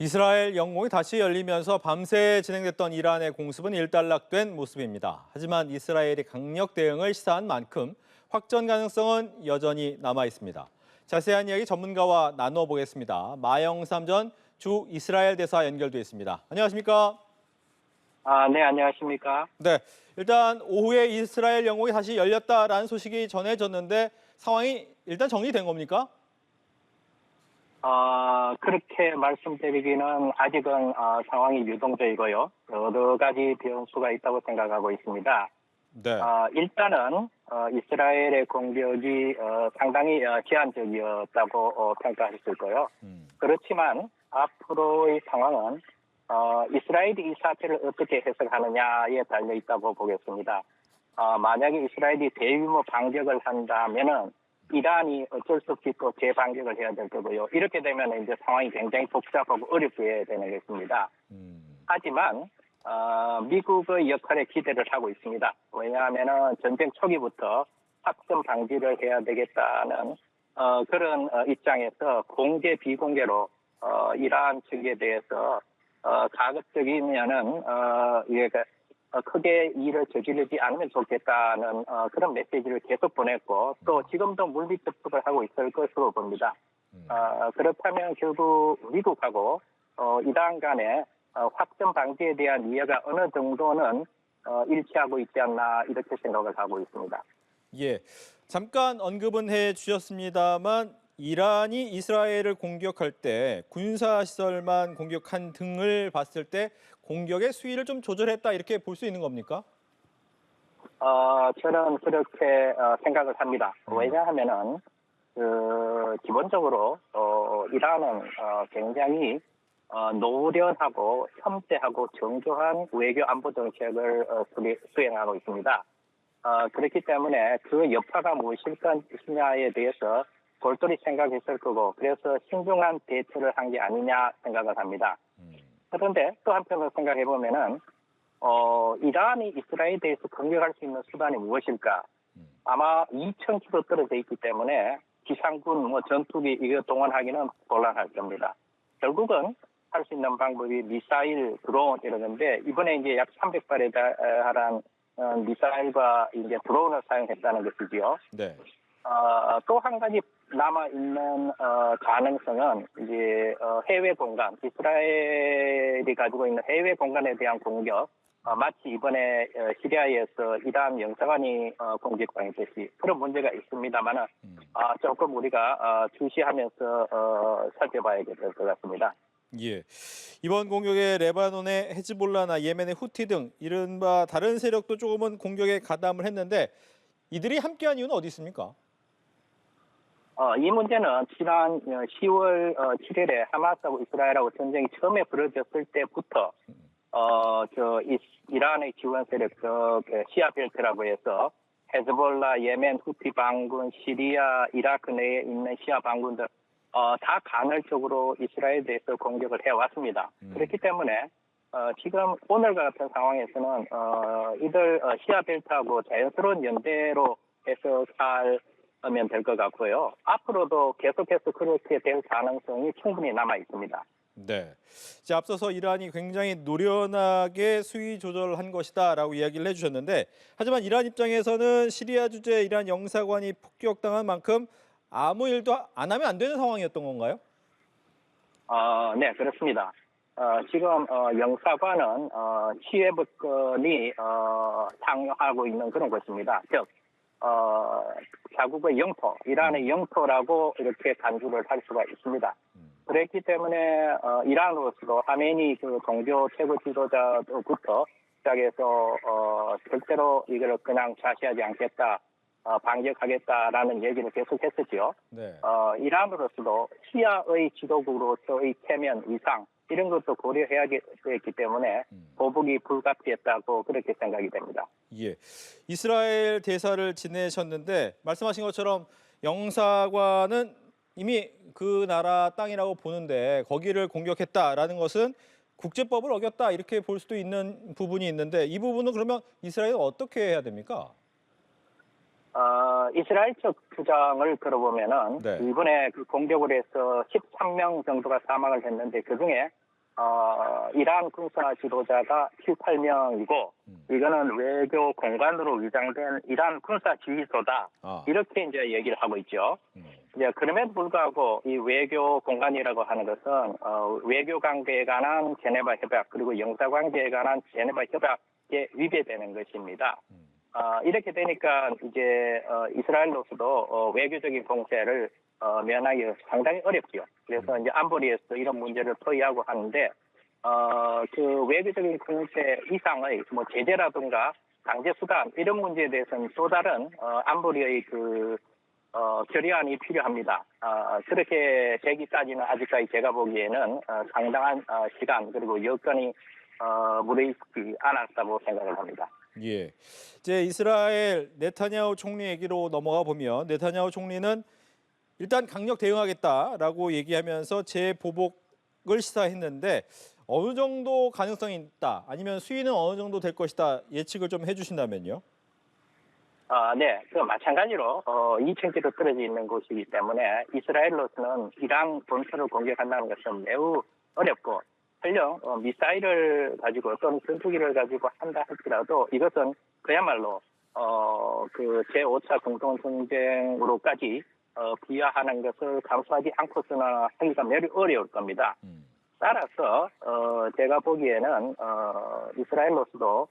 이스라엘 영공이 다시 열리면서 밤새 진행됐던 이란의 공습은 일단락된 모습입니다. 하지만 이스라엘이 강력 대응을 시사한 만큼 확전 가능성은 여전히 남아 있습니다. 자세한 이야기 전문가와 나눠보겠습니다. 마영삼 전 주 이스라엘 대사 연결돼 있습니다. 안녕하십니까? 네, 안녕하십니까? 네, 일단 오후에 이스라엘 영공이 다시 열렸다라는 소식이 전해졌는데 상황이 일단 정리된 겁니까? 그렇게 말씀드리기는 아직은 상황이 유동적이고요. 여러 가지 변수가 있다고 생각하고 있습니다. 네. 일단은 이스라엘의 공격이 상당히 제한적이었다고 평가할 수 있고요. 그렇지만 앞으로의 상황은 이스라엘이 이 사태를 어떻게 해석하느냐에 달려 있다고 보겠습니다. 만약에 이스라엘이 대규모 반격을 한다면은 이란이 어쩔 수 없이 또 재반격을 해야 될 거고요. 이렇게 되면 이제 상황이 굉장히 복잡하고 어렵게 되는 것입니다. 하지만 미국의 역할에 기대를 하고 있습니다. 왜냐하면 전쟁 초기부터 확전 방지를 해야 되겠다는 그런 입장에서 공개 비공개로 이란 측에 대해서 가급적이면은 크게 일을 저지르지 않으면 좋겠다는 그런 메시지를 계속 보냈고 또 지금도 물밑 접촉을 하고 있을 것으로 봅니다. 그렇다면 결국 미국하고 이란 간의 확전 방지에 대한 이해가 어느 정도는 일치하고 있지 않나 이렇게 생각을 하고 있습니다. 예, 잠깐 언급은 해 주셨습니다만 이란이 이스라엘을 공격할 때 군사시설만 공격한 등을 봤을 때 공격의 수위를 좀 조절했다 이렇게 볼 수 있는 겁니까? 저는 그렇게 생각을 합니다. 왜냐하면은 기본적으로 이란은 굉장히 노련하고 섬세하고 정교한 외교 안보 정책을 수행하고 있습니다. 그렇기 때문에 그 여파가 무엇이냐에 대해서 골똘히 생각했을 거고 그래서 신중한 대처를 한 게 아니냐 생각을 합니다. 그런데 또 한편으로 생각해 보면은 이란이 이스라엘에 대해서 공격할 수 있는 수단이 무엇일까? 아마 2,000km 떨어져 있기 때문에 기상군, 전투기 이거 동원하기는 곤란할 겁니다. 결국은 할 수 있는 방법이 미사일, 드론 이러는데 이번에 이제 약 300발에 달한 미사일과 이제 드론을 사용했다는 것이지요. 네. 또 한 가지 남아 있는 가능성은 이제 해외 공간, 이스라엘이 가지고 있는 해외 공간에 대한 공격, 마치 이번에 시리아에서 이란 영사관이 공격당했듯이 그런 문제가 있습니다만은 조금 우리가 주시하면서 살펴봐야 될 것 같습니다. 예. 이번 공격에 레바논의 헤즈볼라나 예멘의 후티 등 이른바 다른 세력도 조금은 공격에 가담을 했는데 이들이 함께한 이유는 어디 있습니까? 이 문제는 지난 10월 7일에 하마스하고 이스라엘하고 전쟁이 처음에 벌어졌을 때부터 이란의 지원 세력 시아 벨트라고 해서 헤즈볼라, 예멘, 후티 반군, 시리아, 이라크 내에 있는 시아 반군들 다 간헐적으로 이스라엘에 대해서 공격을 해왔습니다. 그렇기 때문에 지금 오늘과 같은 상황에서는 이들 시아 벨트하고 자연스러운 연대로 해석하면 될 것 같고요. 앞으로도 계속해서 그렇게 될 가능성이 충분히 남아 있습니다. 네. 이제 앞서서 이란이 굉장히 노련하게 수위 조절한 것이다라고 이야기를 해주셨는데 하지만 이란 입장에서는 시리아 주재 이란 영사관이 폭격당한 만큼 아무 일도 안 하면 안 되는 상황이었던 건가요? 네, 그렇습니다. 지금 영사관은 치외법권이 상용하고 있는 그런 것입니다. 즉, 자국의 영토, 이란의 영토라고 이렇게 간주를 할 수가 있습니다. 그렇기 때문에 이란으로서도 하메니 그 종교 최고 지도자부터 시작해서 절대로 이걸 그냥 좌시하지 않겠다, 반격하겠다라는 얘기를 계속했었죠. 네. 이란으로서도 시아의 지도국으로서의 체면, 위상 이런 것도 고려해야 되기 때문에 보복이 불가피했다고 그렇게 생각이 됩니다. 예. 이스라엘 대사를 지내셨는데 말씀하신 것처럼 영사관은 이미 그 나라 땅이라고 보는데 거기를 공격했다라는 것은 국제법을 어겼다 이렇게 볼 수도 있는 부분이 있는데 이 부분은 그러면 이스라엘은 어떻게 해야 됩니까? 이스라엘 측 주장을 들어보면은 네. 이번에 그 공격을 해서 13명 정도가 사망을 했는데 그중에 이란 군사 지도자가 7, 8명이고 이거는 외교 공간으로 위장된 이란 군사 지휘소다. 이렇게 이제 얘기를 하고 있죠. 이제 그럼에도 불구하고 이 외교 공간이라고 하는 것은 외교 관계에 관한 제네바 협약 그리고 영사 관계에 관한 제네바 협약에 위배되는 것입니다. 이렇게 되니까 이제 이스라엘로서도 외교적인 공세를 면하기 상당히 어렵죠. 그래서 이제 안보리에서 이런 문제를 토의하고 하는데 그 외교적인 공세 이상의 뭐 제재라든가 강제 수단 이런 문제에 대해서는 또 다른 안보리의 그 결의안이 필요합니다. 그렇게 되기까지는 아직까지 제가 보기에는 상당한 시간 그리고 여건이 무르익지 않았다고 생각을 합니다. 예. 이제 이스라엘 네타냐후 총리 얘기로 넘어가 보면 네타냐후 총리는 일단 강력 대응하겠다라고 얘기하면서 재보복을 시사했는데 어느 정도 가능성이 있다 아니면 수위는 어느 정도 될 것이다 예측을 좀 해주신다면요. 네, 그 마찬가지로 2,000km 떨어져 있는 곳이기 때문에 이스라엘로서는 이란 본토를 공격한다는 것은 매우 어렵고 설령 미사일을 가지고 또는 전투기를 가지고 한다 할지라도 이것은 그야말로 그 제5차 공동전쟁으로까지 비하하는 것을 감수하지 않고서는 하기가 매우 어려울 겁니다. 따라서 제가 보기에는 이스라엘로서도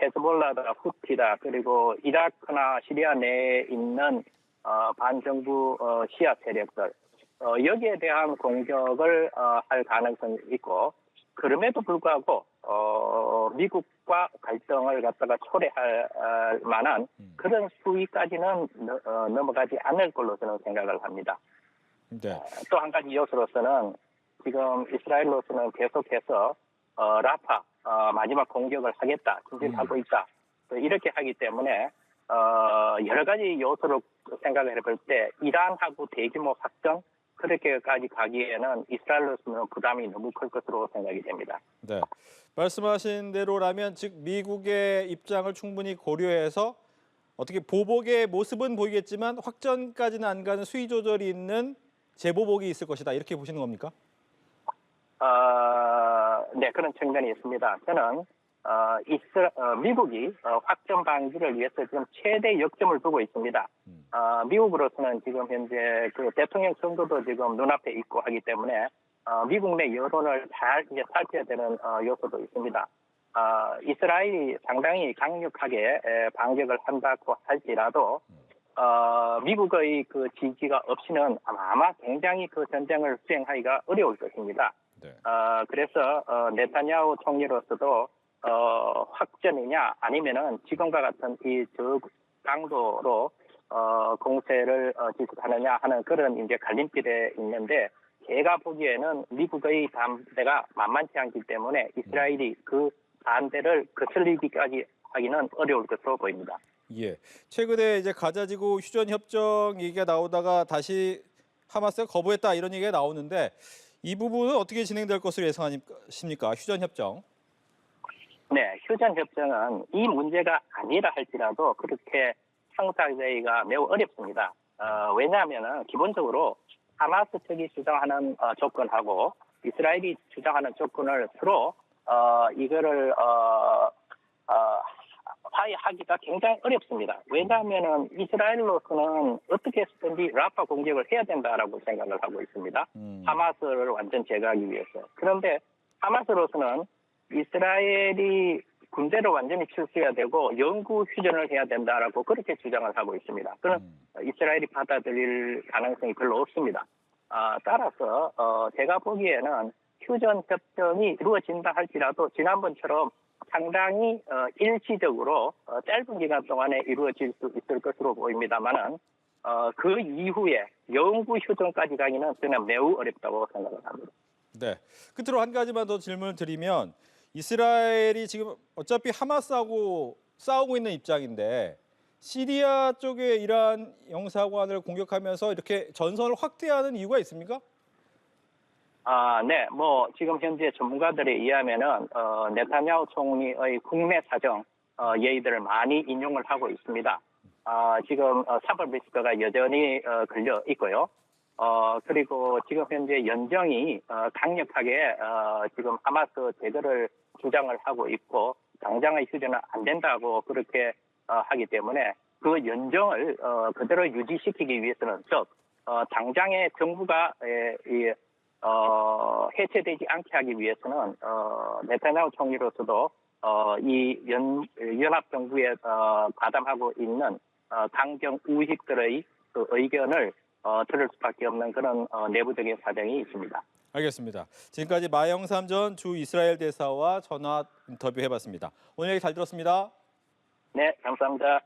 헤즈볼라다, 후티다 그리고 이라크나 시리아 내에 있는 반정부 시아 세력들 여기에 대한 공격을 할 가능성이 있고 그럼에도 불구하고 미국과 갈등을 갖다가 초래할 만한 그런 수위까지는 넘어가지 않을 걸로 저는 생각을 합니다. 네. 또 한 가지 요소로서는 지금 이스라엘로서는 계속해서 라파 마지막 공격을 하겠다, 진진하고 있다 이렇게 하기 때문에 여러 가지 요소로 생각을 해볼 때 이란하고 대규모 확전 그렇게까지 가기에는 이스라엘로서는 부담이 너무 클 것으로 생각이 됩니다. 네, 말씀하신 대로라면 즉 미국의 입장을 충분히 고려해서 어떻게 보복의 모습은 보이겠지만 확전까지는 안 가는 수위 조절이 있는 재보복이 있을 것이다 이렇게 보시는 겁니까? 네, 그런 측면이 있습니다. 저는 미국이 확전 방지를 위해서 지금 최대 역점을 두고 있습니다. 미국으로서는 지금 현재 그 대통령 선거도 지금 눈앞에 있고 하기 때문에 미국 내 여론을 잘 이제 살펴야 되는 요소도 있습니다. 이스라엘이 상당히 강력하게 반격을 한다고 할지라도 미국의 그 지지가 없이는 아마 굉장히 그 전쟁을 수행하기가 어려울 것입니다. 네. 그래서 네타냐후 총리로서도 확전이냐 아니면은 지금과 같은 이 저강도로 공세를 지속하느냐 하는 그런 이제 갈림길에 있는데 제가 보기에는 미국의 반대가 만만치 않기 때문에 이스라엘이 그 반대를 거슬리기까지 하기는 어려울 것으로 보입니다. 예. 최근에 이제 가자지구 휴전 협정 얘기가 나오다가 다시 하마스가 거부했다 이런 얘기가 나오는데 이 부분은 어떻게 진행될 것으로 예상하십니까? 휴전 협정. 네, 휴전 협정은 이 문제가 아니라 할지라도 그렇게 성사되기가 매우 어렵습니다. 왜냐하면 기본적으로 하마스 측이 주장하는 조건하고 이스라엘이 주장하는 조건을 서로 이거를 화해하기가 굉장히 어렵습니다. 왜냐하면 이스라엘로서는 어떻게 해서든지 라파 공격을 해야 된다라고 생각을 하고 있습니다. 하마스를 완전 제거하기 위해서. 그런데 하마스로서는 이스라엘이 군대를 완전히 철수해야 되고 영구 휴전을 해야 된다라고 그렇게 주장을 하고 있습니다. 그는 이스라엘이 받아들일 가능성이 별로 없습니다. 따라서 제가 보기에는 휴전 협정이 이루어진다 할지라도 지난번처럼 상당히 일시적으로 짧은 기간 동안에 이루어질 수 있을 것으로 보입니다만은 그 이후에 영구 휴전까지 가기는 저는 매우 어렵다고 생각을 합니다. 네. 끝으로 한 가지만 더 질문을 드리면 이스라엘이 지금 어차피 하마스하고 싸우고 있는 입장인데 시리아 쪽의 이란 영사관을 공격하면서 이렇게 전선을 확대하는 이유가 있습니까? 네, 뭐 지금 현재 전문가들에 의하면은 네타냐후 총리의 국내 사정 예의들을 많이 인용을 하고 있습니다. 지금 사법 리스크가 여전히 걸려 있고요. 그리고 지금 현재 연정이 강력하게 지금 하마스 제거를 주장을 하고 있고 당장의 휴전은 안 된다고 그렇게 하기 때문에 그 연정을 그대로 유지시키기 위해서는 즉 당장의 정부가 해체되지 않게 하기 위해서는 네타냐후 총리로서도 이 연합 정부에 가담하고 있는 강경 우익들의 그 의견을 들을 수밖에 없는 그런 내부적인 사정이 있습니다. 알겠습니다. 지금까지 마영삼 전 주 이스라엘 대사와 전화 인터뷰해봤습니다. 오늘 얘기 잘 들었습니다. 네, 감사합니다.